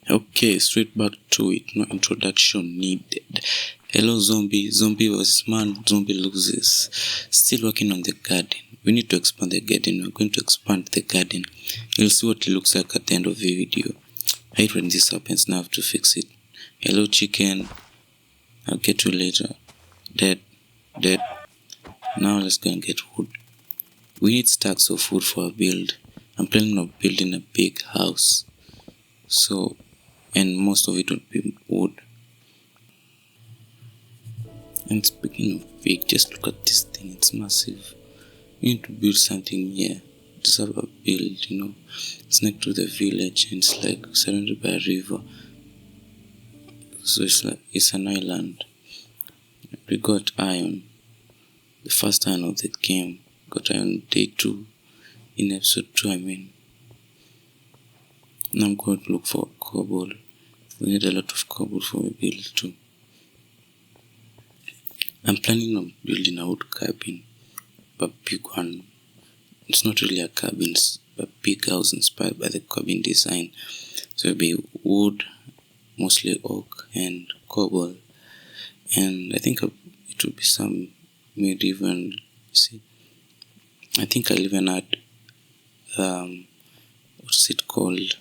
Okay, straight back to it. No introduction needed. Hello, zombie. Zombie versus man. Zombie loses. Still working on the garden. We need to expand the garden. We're going to expand the garden. You'll see what it looks like at the end of the video. I hate when this happens. Now I have to fix it. Hello, chicken. I'll get you later. Dead. Now let's go and get wood. We need stacks of wood for our build. I'm planning on building a big house. And most of it would be wood. And speaking of big, just look at this thing, it's massive. We need to build something here. Just have a build, It's next to the village and it's like surrounded by a river. So it's an island. We got iron. The first iron of the game. Got iron day 2. In episode 2, Now I'm going to look for cobble. We need a lot of cobble for my build too. I'm planning on building a wood cabin, but big one. It's not really a cabin, it's a big house inspired by the cabin design. So it'll be wood, mostly oak and cobble, and I think it will be some medieval. I think I'll even add what's it called?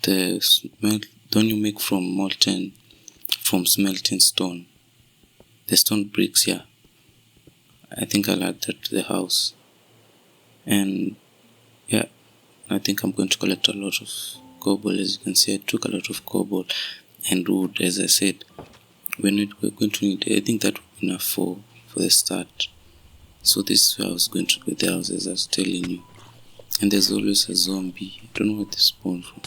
The one you make from smelting stone. The stone bricks, yeah. I think I'll add that to the house. And yeah, I think I'm going to collect a lot of cobble. As you can see, I took a lot of cobble and wood. As I said, we're going to need, I think that would be enough for the start. So this is where I was going to build the house, as I was telling you. And there's always a zombie. I don't know where they spawn from.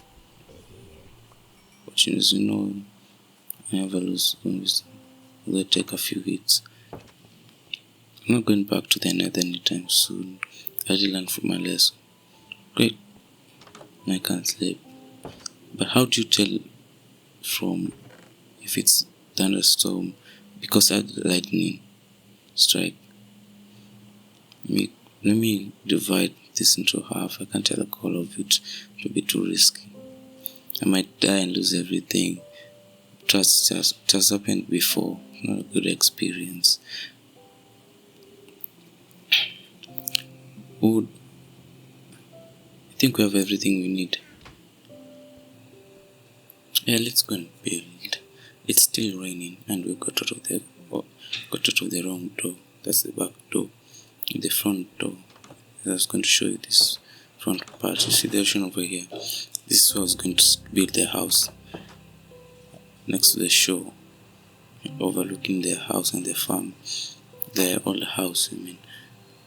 But I never lose zombies. They take a few hits. I'm not going back to the nether anytime soon. I already learned from my lesson. Great. I can't sleep. But how do you tell from if it's thunderstorm? Because I had lightning strike. Let me divide this into half. I can't tell all of it. It will be too risky. I might die and lose everything. Trust it has happened before. Not a good experience. Wood. I think we have everything we need. Yeah, let's go and build. It's still raining and we got out of the wrong door. That's the back door. The front door. I was going to show you this front part. You see the ocean over here. This is where I was going to build the house. Next to the shore. Overlooking the house and the farm. The old house,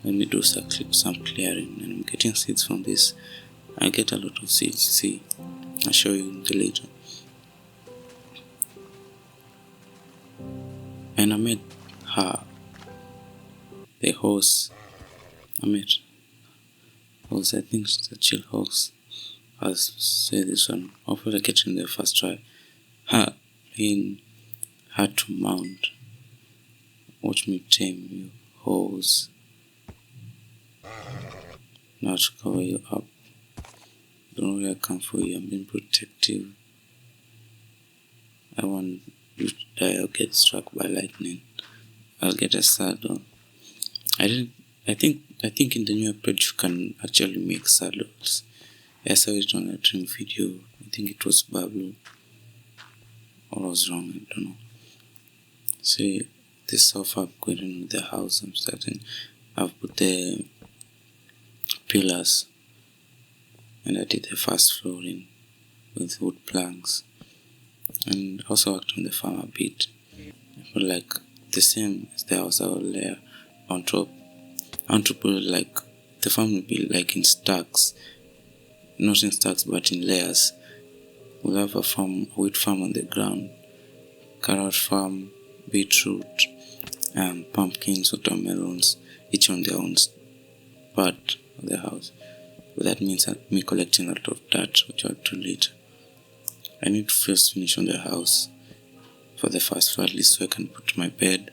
Let me do some clearing, and I'm getting seeds from this. I get a lot of seeds, see. I'll show you later. And I made the horse. I think it's a chill horse. I'll say this one. Hopefully I get in the first try. Hard to mount. Watch me tame you, horse. Now to cover you up. Don't worry, I come for you. I'm being protective. I want you to die or get struck by lightning. I'll get a saddle. I think in the new update you can actually make saddles. I saw it on a dream video. I think it was Bablu. Or I was wrong, I don't know. See, this is how far I'm going in the house. I'm starting. I've put the pillars and I did the first flooring with wood planks, and also worked on the farm a bit. But like the same as the house, I will layer on top. I want to put like the farm will be like in stacks, not in stacks but in layers. We'll have a wheat farm on the ground, carrot farm, beetroot, pumpkins, watermelons, each on their own part of the house. But that means me collecting a lot of dirt, which I'll do later. I need to first finish on the house for the first floor, at least, so I can put my bed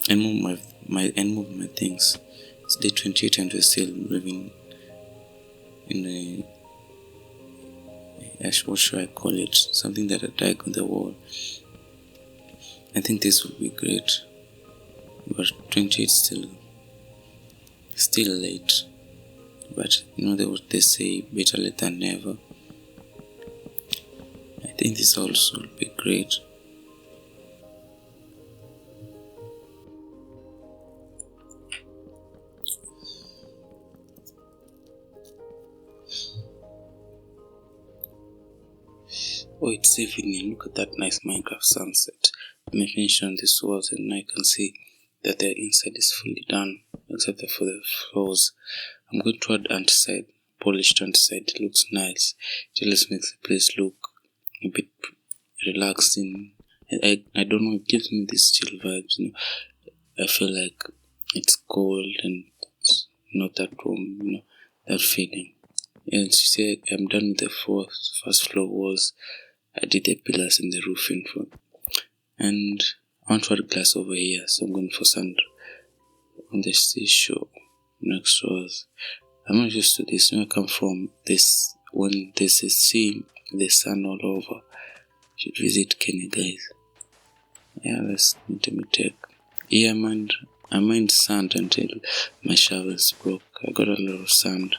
and move my things. It's day 28 and we're still living in what should I call it? Something that I tag on the wall. I think this would be great. But 28 still late. But they say better late than never. I think this also would be great. Oh, it's evening. Look at that nice Minecraft sunset. Let me finish on these walls and I can see that the inside is fully done except for the floors. I'm going to add anti-side, polished anti-side. It looks nice. It just makes the place look a bit relaxing. I don't know, it gives me these chill vibes, I feel like it's cold and it's not that warm, that feeling. And you see, I'm done with the first floor walls. I did the pillars and the roof in front. And I want to add glass over here, so I'm going for sand on the seashore next to us. I'm not used to this. When I come from this, when there's a sea, the sun all over. You should visit Kenya, guys. Yeah, let's take. Yeah, I mined sand until my shovels broke. I got a lot of sand.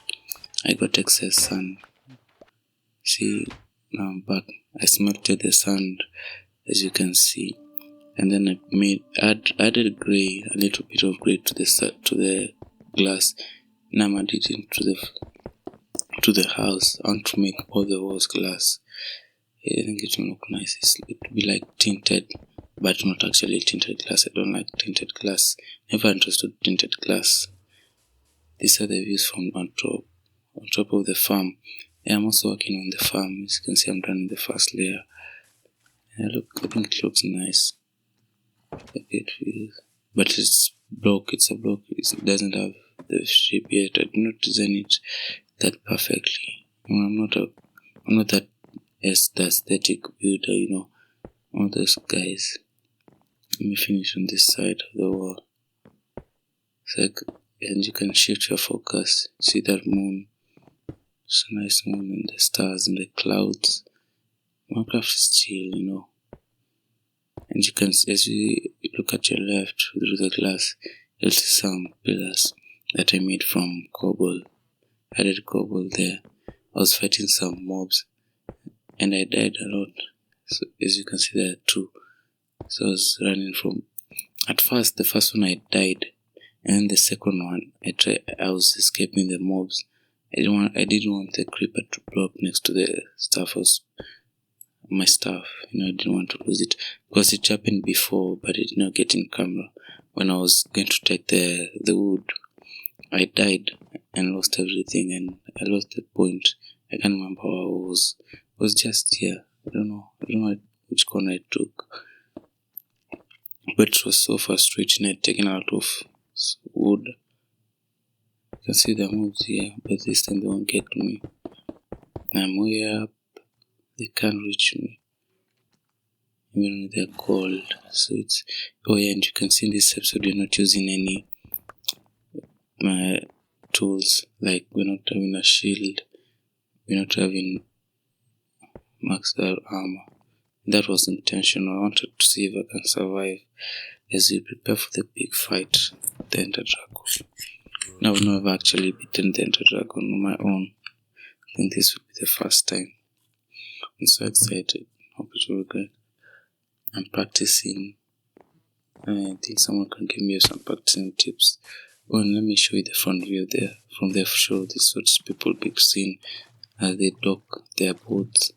I got excess sand. See, now I'm back. I smelted the sand, as you can see, and then I added a little bit of gray to the glass. Now I'm adding it to the house. I want to make all the walls glass. I think it will look nice. It will be like tinted, but not actually tinted glass. I don't like tinted glass. Never understood tinted glass. These are the views from on top of the farm. I'm also working on the farm. As you can see, I'm done in the first layer. I think it looks nice. But it's block. It's a block. It doesn't have the shape yet. I did not design it that perfectly. I'm not that aesthetic builder. All those guys. Let me finish on this side of the wall. And you can shift your focus. See that moon? It's a nice moon and the stars and the clouds. Minecraft is chill, And you can, as you look at your left through the glass, you'll see some pillars that I made from cobble. I added cobble there. I was fighting some mobs and I died a lot. So as you can see, there are two. So I was running from. At first, the first one I died, and the second one I was escaping the mobs. I didn't want the creeper to blow up next to the my stuff. I didn't want to lose it because it happened before, but it did not get in camera. When I was going to take the wood, I died and lost everything, and I lost the point. I can't remember how I was. It was just here. I don't know which corner I took, but it was so frustrating. I'd taken out of wood. You can see the mobs here, but this time they won't get me. I'm way up. They can't reach me. Even when they're cold. So it's. Oh yeah, and you can see in this episode we're not using any tools. Like we're not having a shield. We're not having maxed out armor. That was intentional. I wanted to see if I can survive as we prepare for the big fight, the Ender Dragon. Now I've never actually beaten the Ender Dragon on my own. I think this will be the first time. I'm so excited. Hope it will be great. I'm practicing. I think someone can give me some practicing tips. Oh, and let me show you the front view there. From the show, this is what people be seeing as they dock their boats.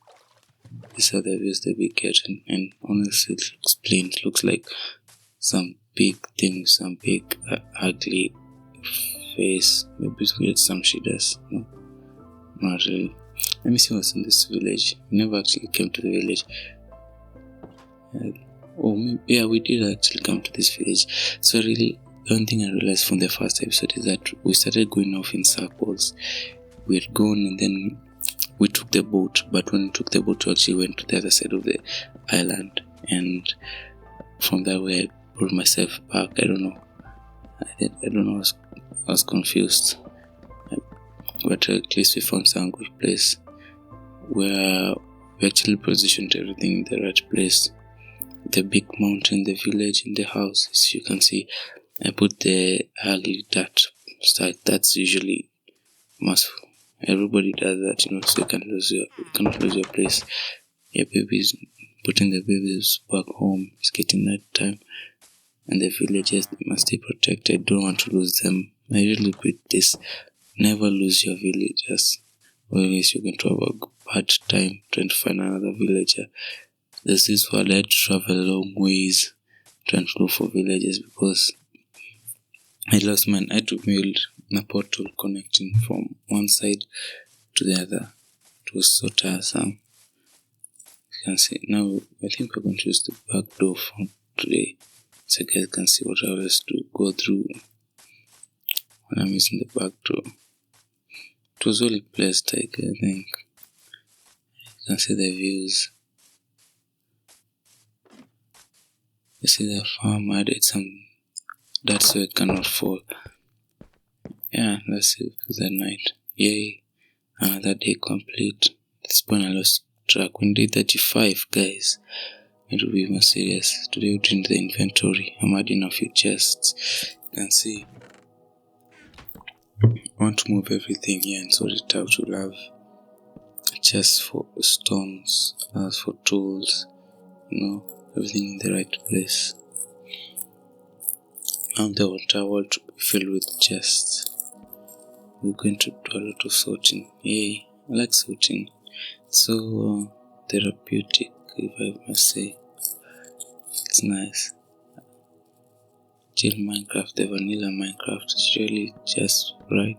These are the views they be getting, and honestly, it looks plain. It looks like some big thing, some big ugly face. Maybe it's weird, some shaders. No, not really. Let me see what's in this village. We never actually came to the village. We did actually come to this village. So really, the only thing I realized from the first episode is that we started going off in circles. We had gone and then we took the boat, but when we took the boat, we actually went to the other side of the island, and from that way I brought myself back. I don't know. I was confused, but at least we found some good place. where we actually positioned everything in the right place. The big mountain, the village, and the houses. You can see I put the ugly dirt style. That's usually must. Everybody does that, so you cannot lose your place. Your babies, putting the babies back home. It's getting night time, and the villagers must stay protected. Don't want to lose them. I usually put this: never lose your villagers, or else you're going to have a bad time trying to find another villager. There's this word: I had to travel long ways trying to look for villagers because I lost mine. I had to build a portal connecting from one side to the other. It was so tiresome. You can see now. I think we're going to use the back door for today, so you guys can see what I was to go through when I'm using the back door. It was well placed, I think. You can see the views. You see the farm. I added some dirt so it cannot fall. Yeah, that's it for the night. Yay, another day complete. This point I lost track. When day 35, guys. It will be more serious. Today we're doing the inventory. I'm adding a few chests. You can see I want to move everything here and sort it out. We'll have chests for stones, as for tools, everything in the right place. Now the water will be filled with chests. We're going to do a lot of sorting. Yay, I like sorting. So therapeutic, if I must say. It's nice. Chill Minecraft, the vanilla Minecraft is really just right.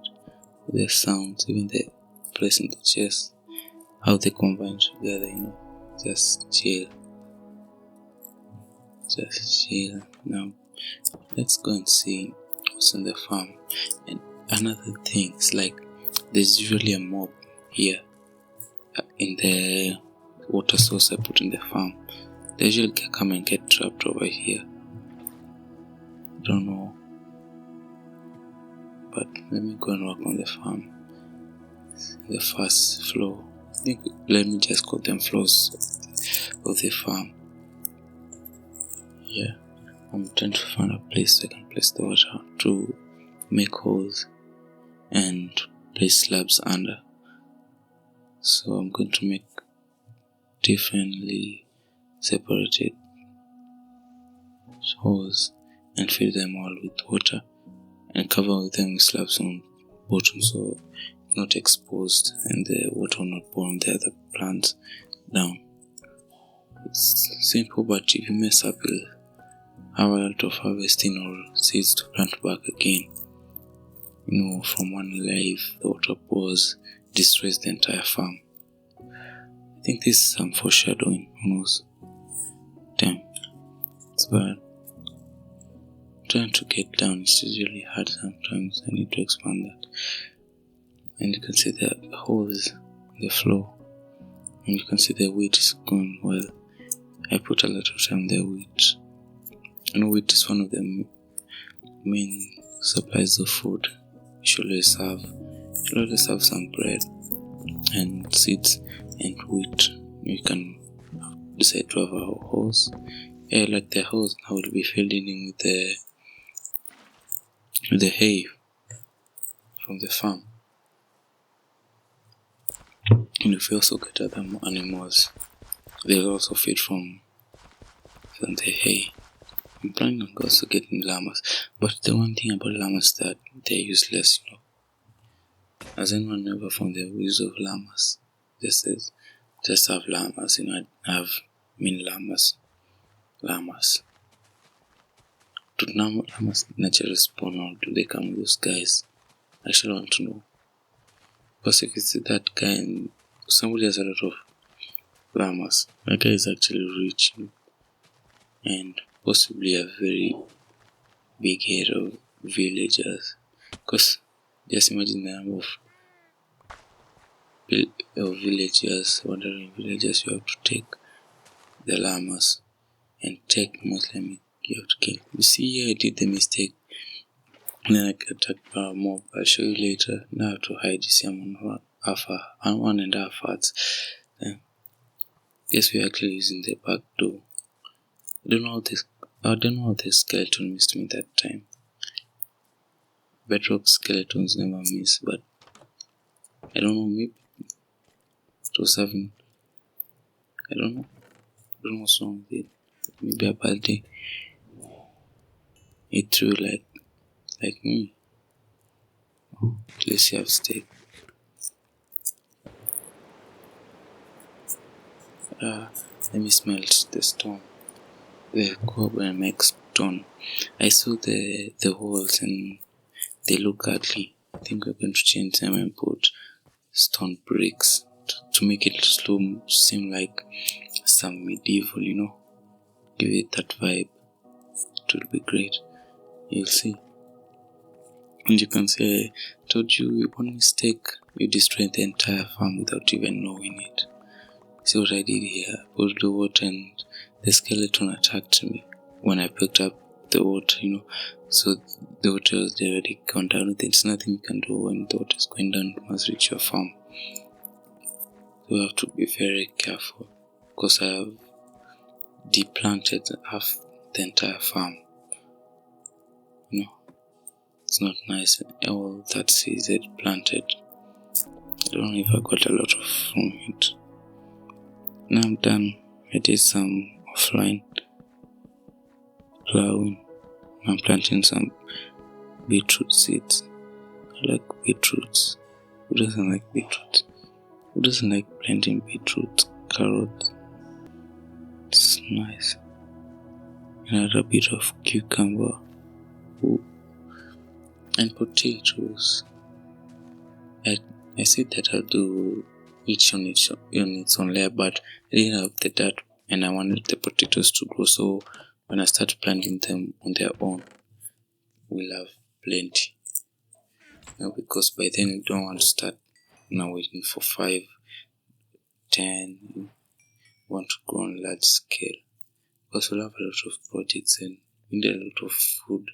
The sounds, even the pressing the chest, how they combine together, just chill. Just chill. Now, let's go and see what's on the farm. And another thing is like, there's usually a mob here in the water source I put in the farm. They usually come and get trapped over here. Don't know, but let me go and work on the farm. The first floor. I think let me just call them floors of the farm. Yeah, I'm trying to find a place I can place the water to make holes and place slabs under. So I'm going to make differently separated holes and fill them all with water and cover them with slabs on bottom so it's not exposed and the water will not burn the other plants down. It's simple, but if you mess up, you'll have a lot of harvesting or seeds to plant back again. From one life, the water pours, destroys the entire farm. I think this is some foreshadowing. Who knows? Damn, it's bad. Trying to get down is usually hard sometimes. I need to expand that. And you can see the holes in the floor. And you can see the wheat is going well. I put a lot of time in the wheat. Wheat is one of the main supplies of food. You should always have some bread and seeds and wheat. You can decide to have a hose. Yeah, like the hose now will be filled in with the hay from the farm. And if you also get other animals, they'll also feed from the hay. I'm planning on also getting llamas, but the one thing about llamas is that they're useless, Has anyone ever found the use of llamas? Just have llamas, I have llamas. Do llamas naturally spawn or do they come with those guys? I actually want to know. Because if it's that guy and somebody has a lot of llamas, that guy is actually rich and possibly a very big head of villagers. Because just imagine the number of villagers, wandering villagers you have to take the llamas and take Muslim you have to kill. You see here I did the mistake. And then I get attacked by a mob. I'll show you later. Now I have to hide. You see I'm on 1.5 hearts. Yeah. Yes, we're actually using the back door. I don't know how the skeleton missed me that time. Bedrock skeletons never miss, but I don't know, maybe it was having, I don't know. I don't know what's wrong with it. Maybe a bad day. It threw like me. Let's have steak. Let me smell the stone. The cobra makes stone. I saw the walls and they look ugly. I think we're going to change them and put stone bricks to make it seem like some medieval, Give it that vibe. It will be great. You'll see. And you can say, I told you one mistake, you destroyed the entire farm without even knowing it. See what I did here? I poured the water and the skeleton attacked me when I picked up the water, So the water was already gone down. There's nothing you can do when the water is going down. It must reach your farm. So you have to be very careful because I have deplanted half the entire farm. It's not nice. All that seeds it planted. I don't know if I got a lot from it. Now I'm done. I did some offline plowing. I'm planting some beetroot seeds. I like beetroots. Who doesn't like beetroot? Who doesn't like planting beetroot, carrots? It's nice. Another bit of cucumber. Ooh. And potatoes. I said that I'll do each on its own layer, but I didn't have the dirt and I wanted the potatoes to grow, so when I start planting them on their own, we'll have plenty. Because by then you don't want to start waiting for 5, 10, you want to grow on large scale. Because we'll have a lot of projects and we need a lot of food,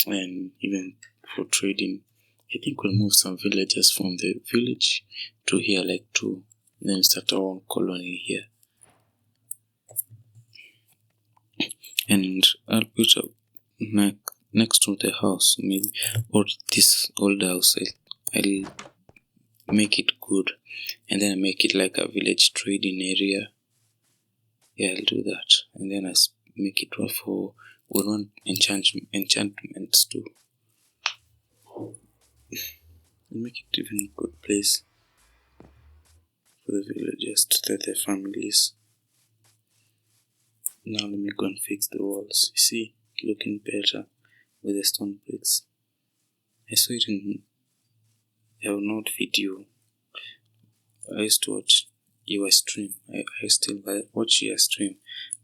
and even for trading. I think we'll move some villagers from the village to here, then start our own colony here. And I'll put up next to the house, maybe, or this old house. I'll make it good, and then make it like a village trading area. Yeah, I'll do that, and then I make it for we want enchantments too. Make it even a good place for the villagers to tell their families. Now let me go and fix the walls. You see, looking better with the stone bricks. I saw it in your note video. I used to watch your stream. I still watch your stream,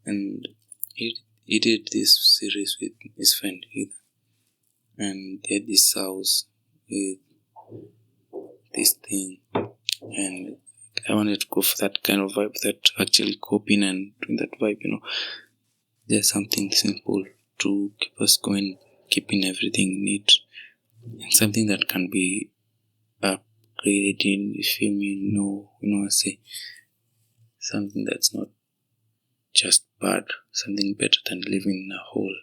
and he did this series with his friend Heather, and they had this house with this thing, and I wanted to go for that kind of vibe, that actually coping and doing that vibe, There's something simple to keep us going, keeping everything neat, and something that can be upgraded in, you feel me? I say something that's not just bad, something better than living in a hole.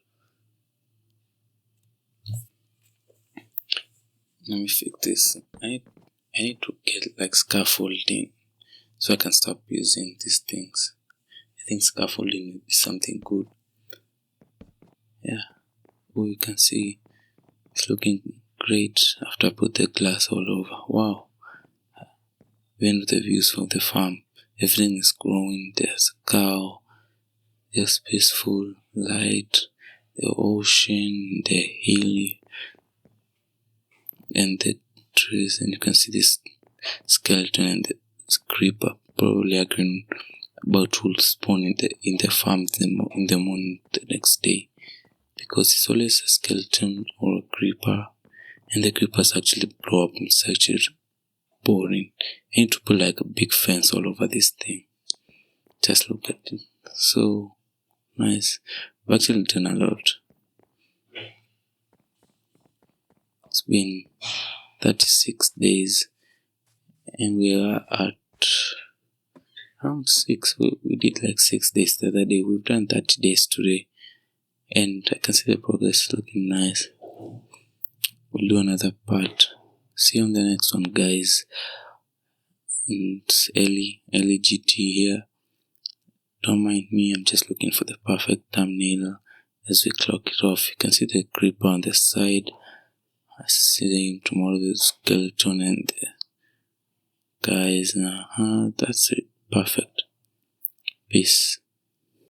Let me fix this. I need to get scaffolding so I can stop using these things. I think scaffolding is something good. Yeah. You can see it's looking great after I put the glass all over. Wow. Even with the views from the farm, everything is growing. There's a cow, there's peaceful light, the ocean, the hill, and the trees, and you can see this skeleton and the creeper probably agreeing about will spawn in the farm in the morning the next day, because it's always a skeleton or a creeper, and the creepers actually blow up. It's actually boring. I need to put a big fence all over this thing. Just look at it, so nice. I've actually done a lot. It's been 36 days and we are at Around 6. We did like 6 days the other day. We've done 30 days today. And I can see the progress looking nice. We'll do another part. See you on the next one, guys. And it's Ellie GT here. Don't mind me, I'm just looking for the perfect thumbnail. As we clock it off, you can see the creeper on the side. I see him tomorrow, the skeleton and the guys. That's it. Perfect. Peace.